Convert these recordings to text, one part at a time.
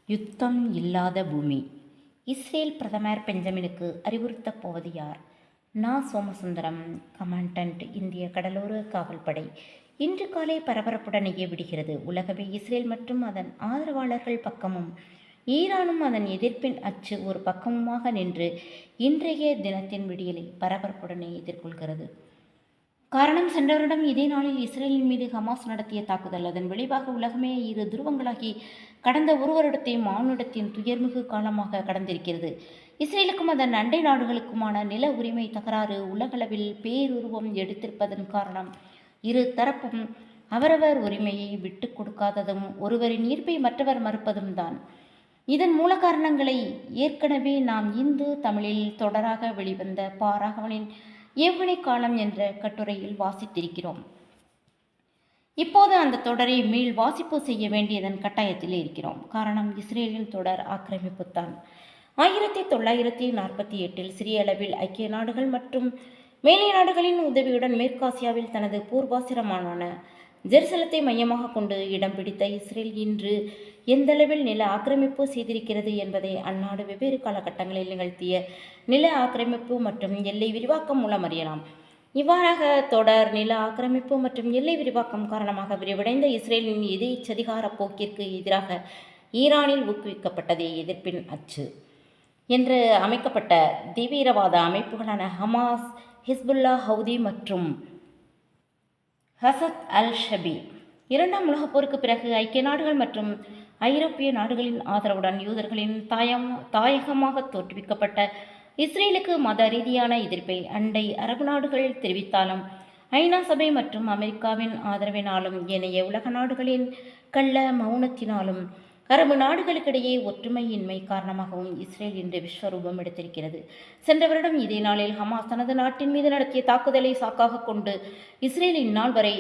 யுத்தம் இல்லாத பூமி. இஸ்ரேல் பிரதமர் பெஞ்சமினுக்கு அறிவுறுத்தப் போவது யார்? சோமசுந்தரம், கமாண்டன்ட், இந்திய கடலோர காவல்படை. இன்று காலை பரபரப்புடனேயே விடுகிறது. உலகமே இஸ்ரேல் மற்றும் அதன் ஆதரவாளர்கள் பக்கமும் ஈரானும் அதன் எதிர்ப்பின் அச்சு ஒரு பக்கமுமாக நின்று இன்றைய தினத்தின் விடியலை பரபரப்புடனே எதிர்கொள்கிறது. காரணம், சென்ற வருடம் இதே நாளில் இஸ்ரேலின் மீது ஹமாஸ் நடத்திய தாக்குதல். அதன் விளைவாக உலகமே இரு துருவங்களாகி கடந்த ஒரு வருடத்தையும் மானுடத்தின் துயர்மிகு காலமாக கடந்திருக்கிறது. இஸ்ரேலுக்கும் அதன் அண்டை நாடுகளுக்குமான நில உரிமை தகராறு உலகளவில் பேருருவம் எடுத்திருப்பதன் காரணம், இரு தரப்பும் அவரவர் உரிமையை விட்டு கொடுக்காததும் ஒருவரின் ஈர்ப்பை மற்றவர் மறுப்பதும் தான். இதன் மூல காரணங்களை ஏற்கனவே நாம் இந்து தமிழில் தொடராக வெளிவந்த பாராகவனின் ஏவுகணை காலம் என்ற கட்டுரையில் வாசித்திருக்கிறோம். இப்போது அந்த தொடரை மீள் வாசிப்பு செய்ய வேண்டியதன் கட்டாயத்தில் இருக்கிறோம். காரணம், இஸ்ரேலின் தொடர் ஆக்கிரமிப்புத்தான். 1948 சிறிய அளவில் ஐக்கிய நாடுகள் மற்றும் மேலை நாடுகளின் உதவியுடன் மேற்காசியாவில் தனது பூர்வாசிரமான ஜெருசலத்தை மையமாக கொண்டு இடம் பிடித்த இஸ்ரேல் இன்று எந்தளவில் நில ஆக்கிரமிப்பு செய்திருக்கிறது என்பதை அந்நாடு வெவ்வேறு காலகட்டங்களில் நிகழ்த்திய நில ஆக்கிரமிப்பு மற்றும் எல்லை விரிவாக்கம் மூலம் அறியலாம். இவ்வாறாக தொடர் நில ஆக்கிரமிப்பு மற்றும் எல்லை விரிவாக்கம் காரணமாக விரிவடைந்த இஸ்ரேலின் எதிர்ச்சதிகார போக்கிற்கு எதிராக ஈரானில் ஊக்குவிக்கப்பட்டதே எதிர்ப்பின் அச்சு என்று அமைக்கப்பட்ட தீவிரவாத அமைப்புகளான ஹமாஸ், ஹிஸ்புல்லா, ஹவுதி மற்றும் ஹசத் அல் ஷபி. இரண்டாம் உலகப் போருக்கு பிறகு ஐக்கிய நாடுகள் மற்றும் ஐரோப்பிய நாடுகளின் ஆதரவுடன் யூதர்களின் தாயகமாக தோற்றுவிக்கப்பட்ட இஸ்ரேலுக்கு மத ரீதியான எதிர்ப்பை அண்டை அரபு நாடுகள் தெரிவித்தாலும், ஐநா சபை மற்றும் அமெரிக்காவின் ஆதரவினாலும் ஏனைய உலக நாடுகளின் கள்ள மௌனத்தினாலும் அரபு நாடுகளுக்கிடையே ஒற்றுமையின்மை காரணமாகவும் இஸ்ரேல் இன்று விஸ்வரூபம் எடுத்திருக்கிறது. சென்ற வருடம் இதே நாளில் ஹமாஸ் தனது நாட்டின் மீது நடத்திய தாக்குதலை சாக்காக கொண்டு இஸ்ரேல் இந்நாள் வரை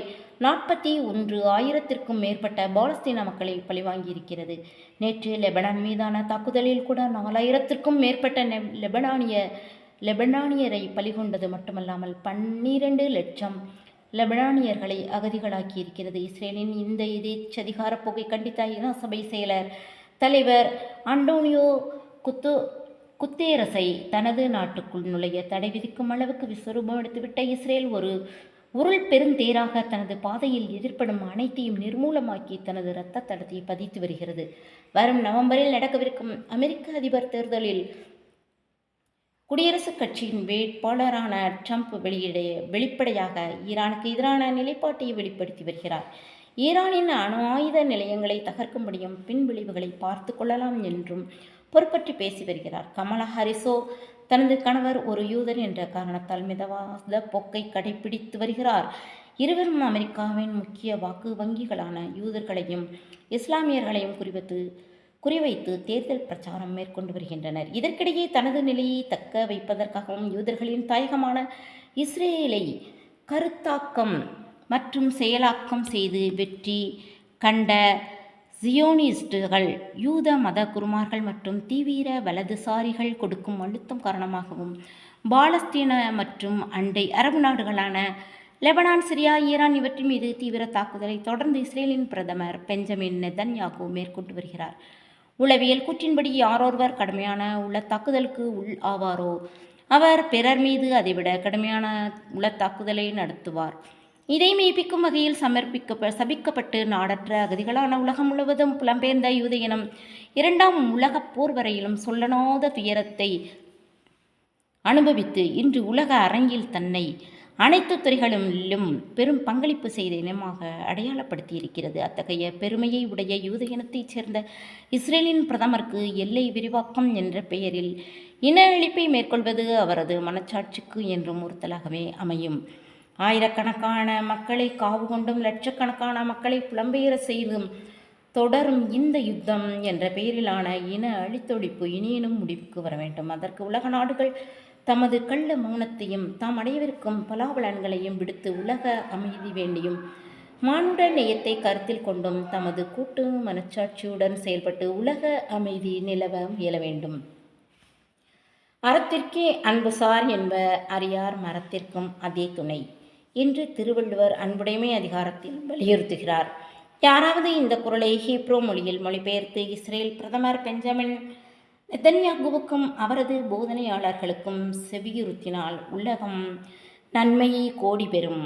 41,000க்கும் மேற்பட்ட பாலஸ்தீன மக்களை பழிவாங்கியிருக்கிறது. நேற்று லெபனான் மீதான தாக்குதலில் கூட 4,000க்கும் மேற்பட்ட லெபனானியரை பலிகொண்டது மட்டுமல்லாமல் 12 லட்சம் லெபனானியர்களை அகதிகளாக்கியிருக்கிறது. இஸ்ரேலின் இந்த எதிர்ச்சதிகார போக்கை கண்டித்த ஐநா சபை செயலர் தலைவர் அண்டோனியோ குத்தேரஸை தனது நாட்டுக்குள் நுழைய தடை விதிக்கும் அளவுக்கு விஸ்வரூபம் எடுத்துவிட்ட இஸ்ரேல் ஒரு உருள் பெருந்தேராக தனது பாதையில் எதிர்ப்படும் அனைத்தையும் நிர்மூலமாக்கி தனது இரத்த தடத்தை பதித்து வருகிறது. வரும் நவம்பரில் நடக்கவிருக்கும் அமெரிக்க அதிபர் தேர்தலில் குடியரசுக் கட்சியின் வேட்பாளரான ட்ரம்ப் வெளிப்படையாக ஈரானுக்கு எதிரான நிலைப்பாட்டை வெளிப்படுத்தி வருகிறார். ஈரானின் அணு ஆயுத நிலையங்களை தகர்க்கும்படியும் பின்விளைவுகளை பார்த்து கொள்ளலாம் என்றும் பொறுப்பற்றி பேசி வருகிறார். கமலா ஹாரிஸோ தனது கணவர் ஒரு யூதர் என்ற காரணத்தால் மிதவாத போக்கை கடைபிடித்து வருகிறார். இருவரும் அமெரிக்காவின் முக்கிய வாக்கு வங்கிகளான யூதர்களையும் இஸ்லாமியர்களையும் குறிவைத்து தேர்தல் பிரச்சாரம் மேற்கொண்டு வருகின்றனர். இதற்கிடையே தனது நிலையை தக்க வைப்பதற்காகவும் யூதர்களின் தாயகமான இஸ்ரேலை கருத்தாக்கம் மற்றும் செயலாக்கம் செய்து வெற்றி கண்ட ஜியோனிஸ்டுகள், யூத மத குருமார்கள் மற்றும் தீவிர வலதுசாரிகள் கொடுக்கும் அழுத்தம் காரணமாகவும் பாலஸ்தீன மற்றும் அண்டை அரபு நாடுகளான லெபனான், சிரியா, ஈரான் இவற்றின் மீது தீவிர தாக்குதலை தொடர்ந்து இஸ்ரேலின் பிரதமர் பெஞ்சமின் நெதன்யாகு மேற்கொண்டு வருகிறார். உளவியல் கூற்றின்படி யாரொருவர் கடுமையான உள்ள தாக்குதலுக்கு ஆவாரோ அவர் பிறர் மீது அதைவிட கடுமையான உள்ள தாக்குதலை நடத்துவார். இதை மெய்ப்பிக்கும் வகையில் சபிக்கப்பட்டு நாடற்ற அகதிகளான உலகம் முழுவதும் புலம்பெயர்ந்த யூத இனம் 2ஆம் உலகப் போர் வரையிலும் சொல்லனாத துயரத்தை அனுபவித்து இன்று உலக அரங்கில் தன்னை அனைத்து துறைகளிலும் பெரும் பங்களிப்பு செய்த இனமாக அடையாளப்படுத்தி இருக்கிறது. அத்தகைய பெருமையை உடைய யூத இனத்தைச் சேர்ந்த இஸ்ரேலின் பிரதமருக்கு எல்லை விரிவாக்கம் என்ற பெயரில் இன அழிப்பை மேற்கொள்வது அவரது மனச்சாட்சிக்கு என்றும் உறுத்தலாகவே அமையும். ஆயிரக்கணக்கான மக்களை காவு கொண்டும் லட்சக்கணக்கான மக்களை புலம்பெயர செய்தும் தொடரும் இந்த யுத்தம் என்ற பெயரிலான இன அழித்தொழிப்பு இனியனும் முடிவுக்கு வர வேண்டும். அதற்கு உலக நாடுகள் தமது கள்ள மௌனத்தையும் தாம் அடையவிருக்கும் பலாபலன்களையும் விடுத்து உலக அமைதி வேண்டியும் மானுட நேயத்தை கருத்தில் கொண்டும் தமது கூட்டு மனச்சாட்சியுடன் செயல்பட்டு உலக அமைதி நிலவ முயல வேண்டும். அறத்திற்கே அன்புசார் என்ப அறியார் மரத்திற்கும் அதே துணை என்று திருவள்ளுவர் அன்புடைமை அதிகாரத்தில் வலியுறுத்துகிறார். யாராவது இந்த குரலை ஹீப்ரோ மொழியில் மொழிபெயர்த்து இஸ்ரேல் பிரதமர் பெஞ்சமின் நெதன்யாகுவுக்கும் அவரது போதனையாளர்களுக்கும் செவியுறுத்தினால் உலகம் நன்மையை கோடி பெறும்.